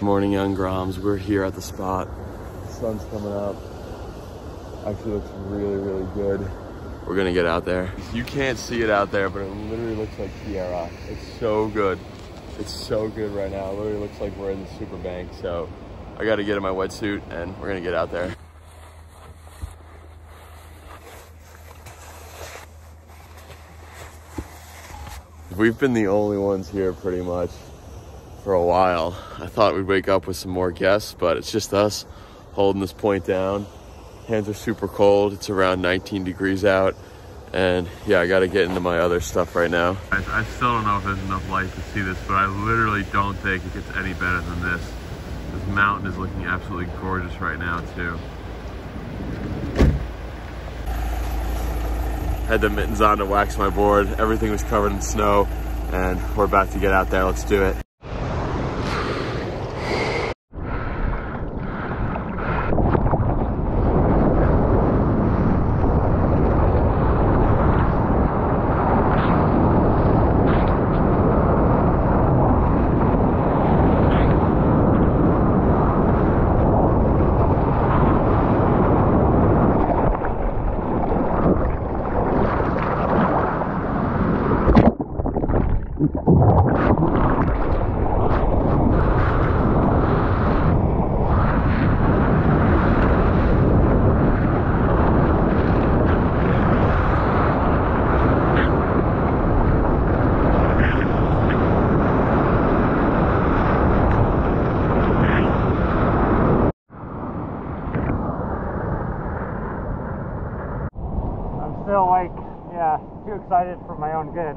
Morning, young Groms. We're here at the spot. The sun's coming up. Actually looks really, really good. We're gonna get out there. You can't see it out there, but it literally looks like Tierra. It's so good. It's so good right now. It literally looks like we're in the super bank. So I gotta get in my wetsuit and we're gonna get out there. We've been the only ones here pretty much for a while. I thought we'd wake up with some more guests, but it's just us holding this point down. Hands are super cold. It's around 19 degrees out. And yeah, I gotta get into my other stuff right now. I still don't know if there's enough light to see this, but I literally don't think it gets any better than this. This mountain is looking absolutely gorgeous right now too. Had the mittens on to wax my board. Everything was covered in snow and we're about to get out there. Let's do it. Still like, yeah, too excited for my own good.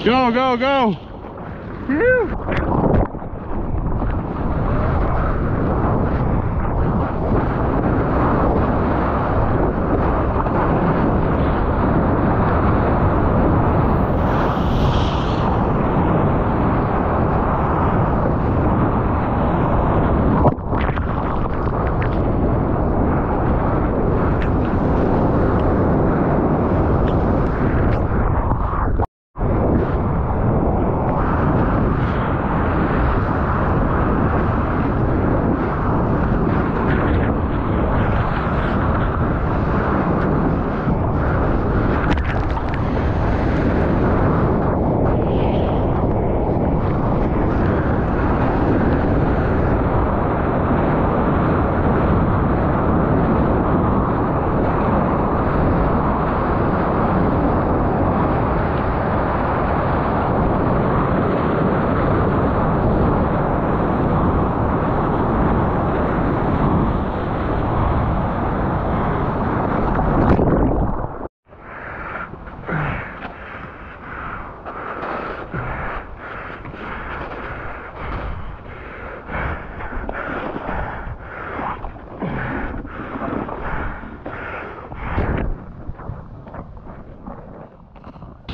Go, go, go! Woo!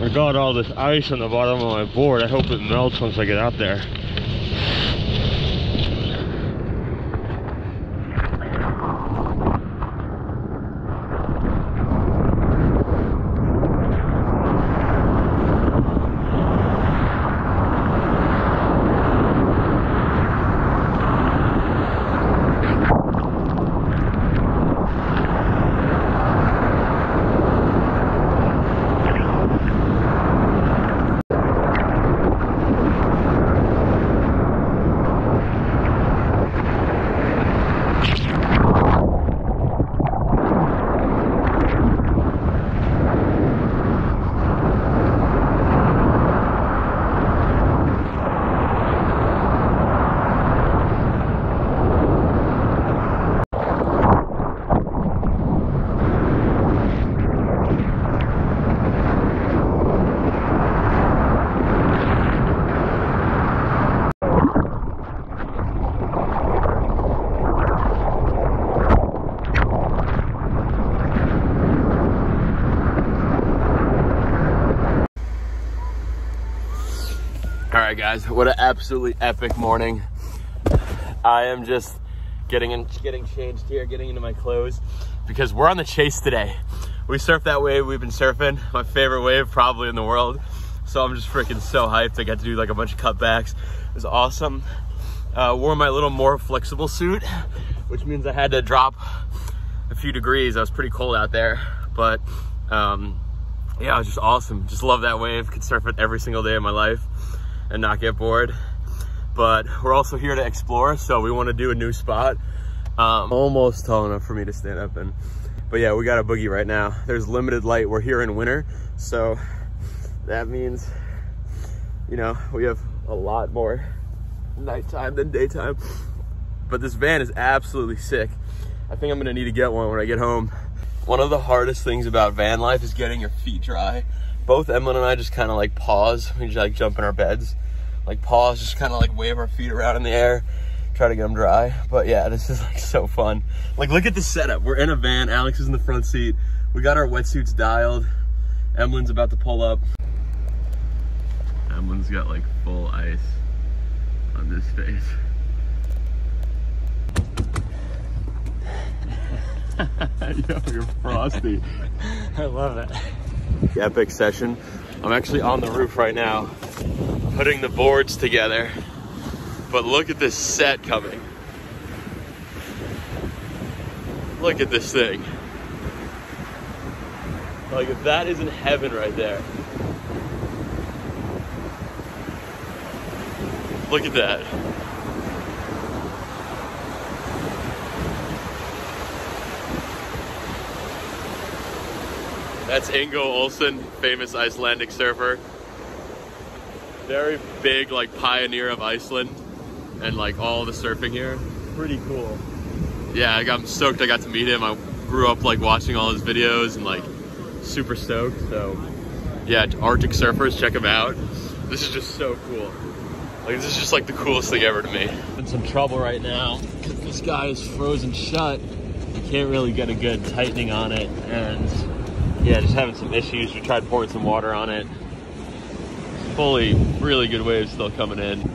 I got all this ice on the bottom of my board. I hope it melts once I get out there. right, guys, what an absolutely epic morning. I am just getting changed here, getting into my clothes, because we're on the Chase today. We surfed that wave we've been surfing, my favorite wave probably in the world. So I'm just freaking so hyped. I got to do like a bunch of cutbacks. It was awesome. Wore my little more flexible suit, which means I had to drop a few degrees. I was pretty cold out there, but yeah, it was just awesome. Just love that wave. Could surf it every single day of my life and not get bored. But we're also here to explore, so we want to do a new spot. Almost tall enough for me to stand up in. But yeah, we got a boogie right now. There's limited light. We're here in winter, so that means, you know, we have a lot more nighttime than daytime. But this van is absolutely sick. I think I'm gonna need to get one when I get home. One of the hardest things about van life is getting your feet dry. Both Emlyn and I just kind of like pause. We just like jump in our beds, like pause, just kind of like wave our feet around in the air, try to get them dry. But yeah, this is like so fun. Like, look at the setup. We're in a van. Alex is in the front seat. We got our wetsuits dialed. Emlyn's about to pull up. Emlyn's got like full ice on this face. Yo, you're frosty. I love it. Epic session. I'm actually on the roof right now, putting the boards together. But look at this set coming. Look at this thing. Like, that isn't heaven right there. Look at that. That's Ingo Olsen, famous Icelandic surfer. Very big, like, pioneer of Iceland and like all the surfing here. Pretty cool. Yeah, I'm stoked I got to meet him. I grew up like watching all his videos and like super stoked. So yeah, Arctic Surfers, check him out. This is just so cool. Like, this is just like the coolest thing ever to me. I'm in some trouble right now because this guy is frozen shut. You can't really get a good tightening on it, and yeah, just having some issues. We tried pouring some water on it. Fully, really good waves still coming in.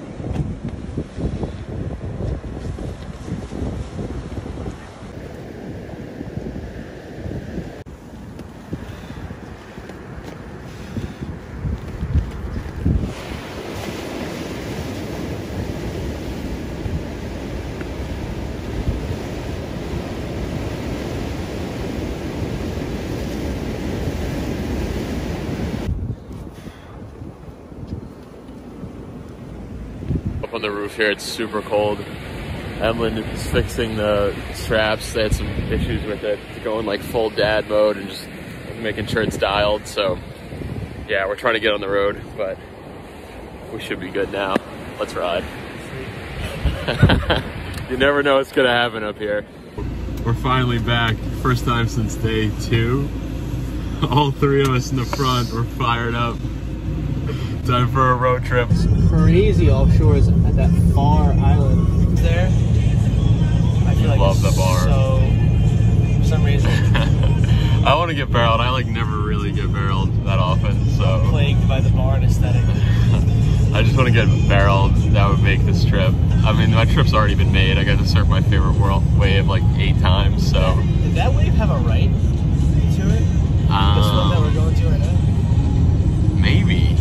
On the roof here, it's super cold. Emlyn is fixing the straps. They had some issues with it, going like full dad mode and just making sure it's dialed. So yeah, we're trying to get on the road, but we should be good now. Let's ride. You never know what's gonna happen up here. We're finally back. First time since day 2. All 3 of us in the front, we're fired up. Time for a road trip. It's crazy offshores at that far island there. I feel like love the bar. So, for some reason, I want to get barreled. I like never really get barreled that often, so plagued by the bar and aesthetic. I just want to get barreled. That would make this trip. I mean, my trip's already been made. I got to surf my favorite wave like 8 times. So did that wave have a right to it? This one that we're going to right now? Maybe.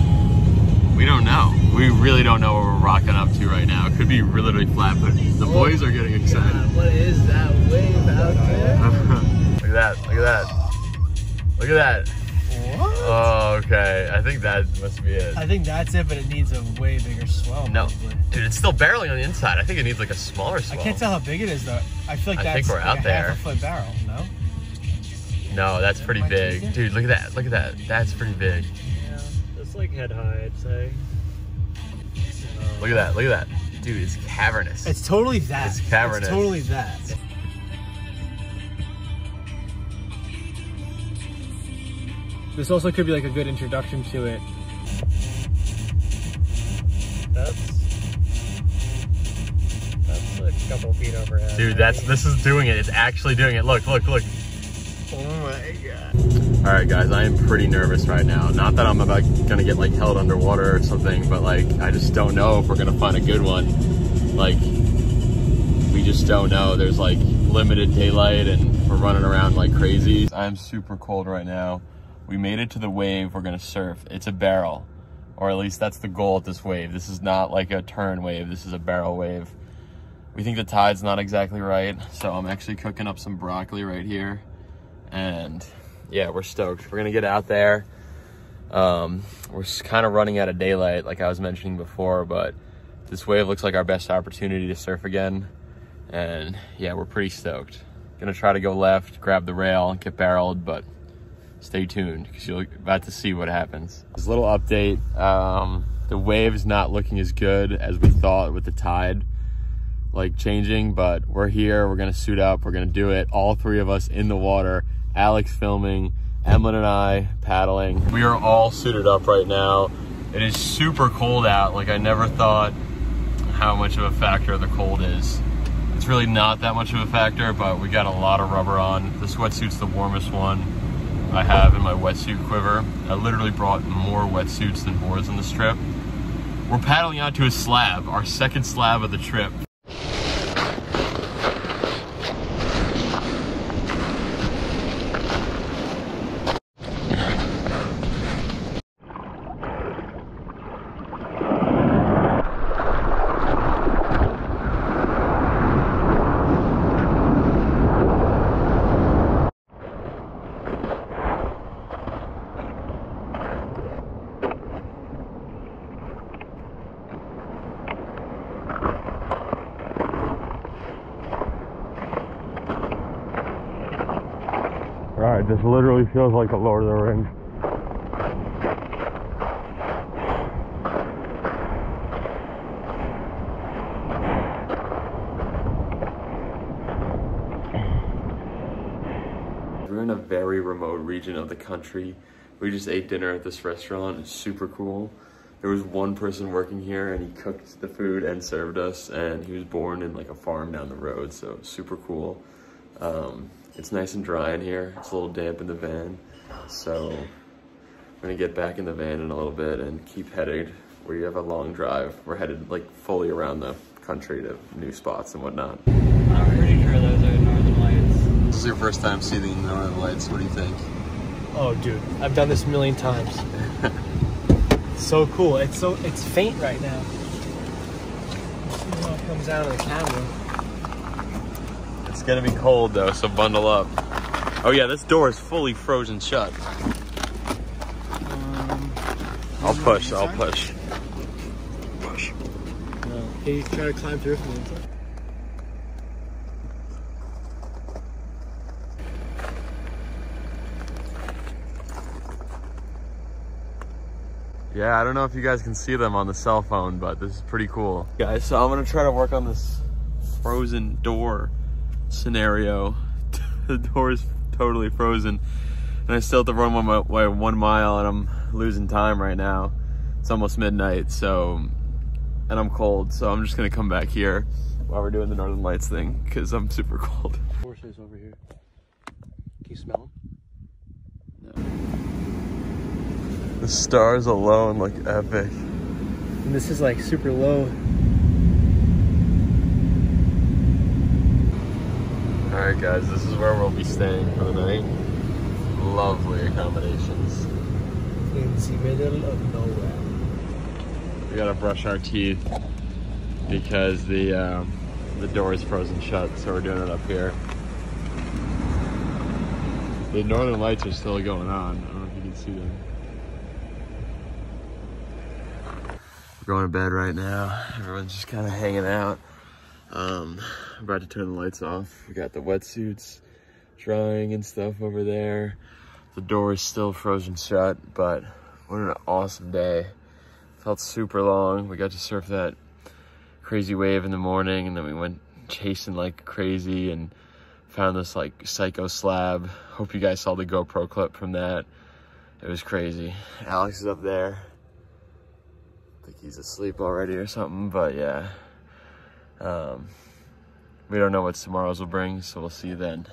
We don't know. We really don't know what we're rocking up to right now. It could be really flat, but the boys are getting excited. God, what is that wave out there? Look at that. Look at that. Look at that. What? Oh, okay. I think that must be it. I think that's it, but it needs a way bigger swell. No. Probably. Dude, it's still barreling on the inside. I think it needs like a smaller swell. I can't tell how big it is though. I feel like I that's think we're like out there. half a foot barrel, no? No, that's pretty big. Dude, look at that. Look at that. That's pretty big. Yeah, it's like head high, I'd say. Look at that. Look at that. Dude, it's cavernous. It's totally that. It's cavernous. It's totally that. This also could be like a good introduction to it. That's a couple feet overhead. Dude, this is doing it. It's actually doing it. Look, look, look. Oh my god. All right, guys, I am pretty nervous right now. Not that I'm about gonna get like held underwater or something, but like, I just don't know if we're gonna find a good one. Like, we just don't know. There's like limited daylight and we're running around like crazy. I'm super cold right now. We made it to the wave we're gonna surf. It's a barrel, or at least that's the goal at this wave. This is not like a turn wave, this is a barrel wave. We think the tide's not exactly right, so I'm actually cooking up some broccoli right here. And yeah, we're stoked. We're gonna get out there. We're kind of running out of daylight, like I was mentioning before, but this wave looks like our best opportunity to surf again. And yeah, we're pretty stoked. Gonna try to go left, grab the rail, and get barreled, but stay tuned because you're about to see what happens. This little update, the wave is not looking as good as we thought with the tide like changing, but we're here, we're gonna suit up, we're gonna do it. All three of us in the water, Alex filming, Emlyn and I paddling. We are all suited up right now. It is super cold out. Like, I never thought how much of a factor the cold is. It's really not that much of a factor, but we got a lot of rubber on. This wetsuit's the warmest one I have in my wetsuit quiver. I literally brought more wetsuits than boards on this trip. We're paddling out to a slab, our second slab of the trip. Alright, this literally feels like the Lord of the Rings. We're in a very remote region of the country. We just ate dinner at this restaurant. It's super cool. There was one person working here and he cooked the food and served us, and he was born in like a farm down the road, so super cool. It's nice and dry in here. It's a little damp in the van. So we're gonna get back in the van in a little bit and keep headed. We have a long drive. We're headed like fully around the country to new spots and whatnot. I'm pretty sure those are Northern Lights. This is your first time seeing the Northern Lights. What do you think? Oh, dude, I've done this a million times. So cool. It's faint right now. Let's see how it comes out of the camera. It's gonna be cold though, so bundle up. Oh yeah, this door is fully frozen shut. I'll push. Push. No. Can you try to climb through from the inside? Yeah, I don't know if you guys can see them on the cell phone, but this is pretty cool. Guys, so I'm gonna try to work on this frozen door scenario. The door is totally frozen and I still have to run 1 mile and I'm losing time right now. It's almost midnight, so, and I'm cold, so I'm just gonna come back here while we're doing the Northern Lights thing because I'm super cold. Horses over here. Can you smell them? No. The stars alone look epic. And this is like super low. Alright guys, this is where we'll be staying for the night. Lovely accommodations. In the middle of nowhere. We gotta brush our teeth because the door is frozen shut, so we're doing it up here. The Northern Lights are still going on. I don't know if you can see them. We're going to bed right now. Everyone's just kind of hanging out. I'm about to turn the lights off. We got the wetsuits drying and stuff over there. The door is still frozen shut, but what an awesome day. Felt super long. We got to surf that crazy wave in the morning, and then we went chasing like crazy and found this like psycho slab. Hope you guys saw the GoPro clip from that. It was crazy. Alex is up there. I think he's asleep already or something, but yeah. We don't know what tomorrow's will bring, so we'll see you then.